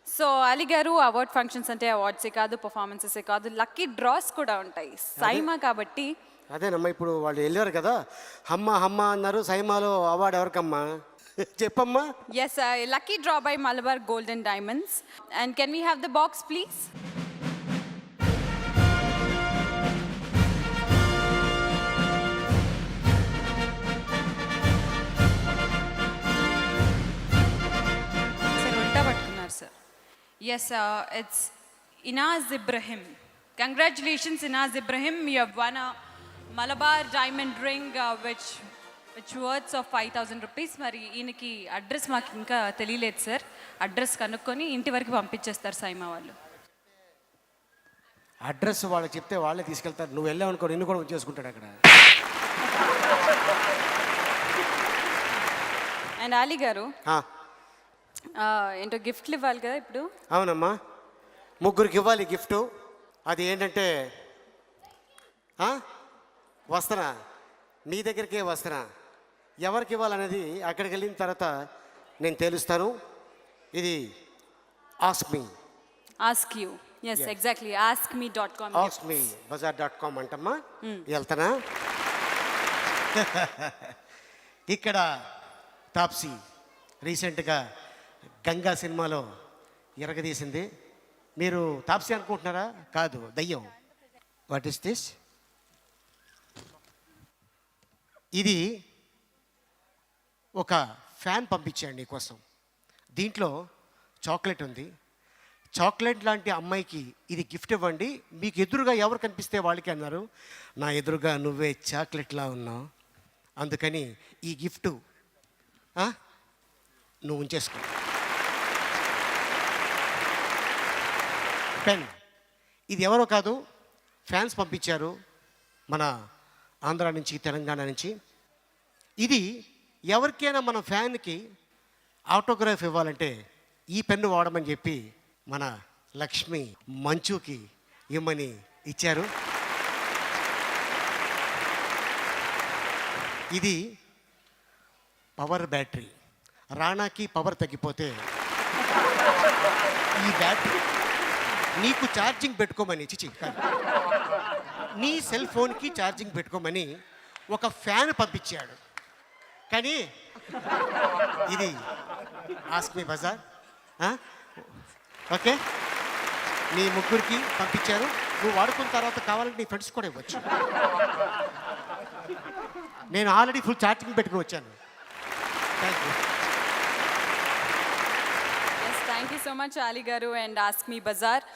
So Ali గారు award functions అంటే అవార్డ్సే కాదు, పర్ఫార్మెన్సెసే కాదు, లక్కీ డ్రాస్ కూడా ఉంటాయి. సైమా కాబట్టి అదేనమ్మా, ఇప్పుడు వాళ్ళు వెళ్ళారు కదా, హమ్మ హమ్మ అన్నారు. సైమాలో అవార్డు ఎవరికమ్మా చెప్పమ్మా. Yes, lucky draw by Malabar gold and diamonds. And can we have the box please? Sir ఉల్టా పట్టుకున్నారు sir. Yes, it's Inaz Ibrahim. Congratulations Inaz Ibrahim, you have won a Malabar diamond ring which worths of 5,000 rupees. మరి ఈయనకి అడ్రస్ మాకు ఇంకా తెలియలేదు sir. Address కనుక్కొని ఇంటి వరకు పంపించేస్తారు సైమా వాళ్ళు. అడ్రస్ వాళ్ళకి చెప్తే వాళ్ళే తీసుకెళ్తారు. నువ్వు వెళ్ళావు అనుకో, నిన్ను కూడా చేసుకుంటాడు అక్కడ. అండ్ అలీ గారు ఆ, ఏంటో గిఫ్ట్లు ఇవ్వాలి కదా ఇప్పుడు. అవునమ్మా, ముగ్గురికి ఇవ్వాలి గిఫ్ట్. అది ఏంటంటే వస్తున్నా, మీ దగ్గరికే వస్తున్నా. ఎవరికి ఇవ్వాలనేది అక్కడికి వెళ్ళిన తర్వాత నేను తెలుస్తాను. ఇది ask me. Ask you. Yes, exactly, askme.com. askmebazaar.com అంటమ్మా. వెళ్తానా? ఇక్కడ తాప్సీ రీసెంట్గా గంగా సినిమాలో ఎరగదీసింది. మీరు తాప్సీ అనుకుంటున్నారా? కాదు, దయ్యం. What is this? ఇది ఒక ఫ్యాన్ పంపించాడు నీకోసం. దీంట్లో చాక్లెట్ ఉంది. చాక్లెట్ లాంటి అమ్మాయికి ఇది గిఫ్ట్ ఇవ్వండి. మీకు ఎదురుగా ఎవరు కనిపిస్తే వాళ్ళకి అన్నారు. నా ఎదురుగా నువ్వే చాక్లెట్లా ఉన్నావు, అందుకని ఈ గిఫ్ట్ నువ్వు ఉంచేసుకో. పెన్. ఇది ఎవరో కాదు, ఫ్యాన్స్ పంపించారు మన ఆంధ్ర నుంచి, తెలంగాణ నుంచి. ఇది ఎవరికైనా మన ఫ్యాన్కి ఆటోగ్రాఫ్ ఇవ్వాలంటే ఈ పెన్ను వాడమని చెప్పి మన లక్ష్మి మంచుకి ఇమ్మని ఇచ్చారు. ఇది పవర్ బ్యాటరీ. రాణాకి పవర్ తగ్గిపోతే ఈ బ్యాటరీ నీకు ఛార్జింగ్ పెట్టుకోమని, నీ సెల్ ఫోన్కి ఛార్జింగ్ పెట్టుకోమని ఒక ఫ్యాన్ పంపించాడు. కానీ ఇది ఆస్క్ మీ బజార్. ఓకే, నీ ముగ్గురికి పంపించారు. నువ్వు వాడుకున్న తర్వాత కావాలంటే నీ ఫ్రెండ్స్ కూడా ఇవ్వచ్చు. నేను ఆల్రెడీ ఫుల్ ఛార్జింగ్ పెట్టుకుని వచ్చాను. Thank you. Yes, thank you so much Ali గారు అండ్ ఆస్క్ మీ బజార్.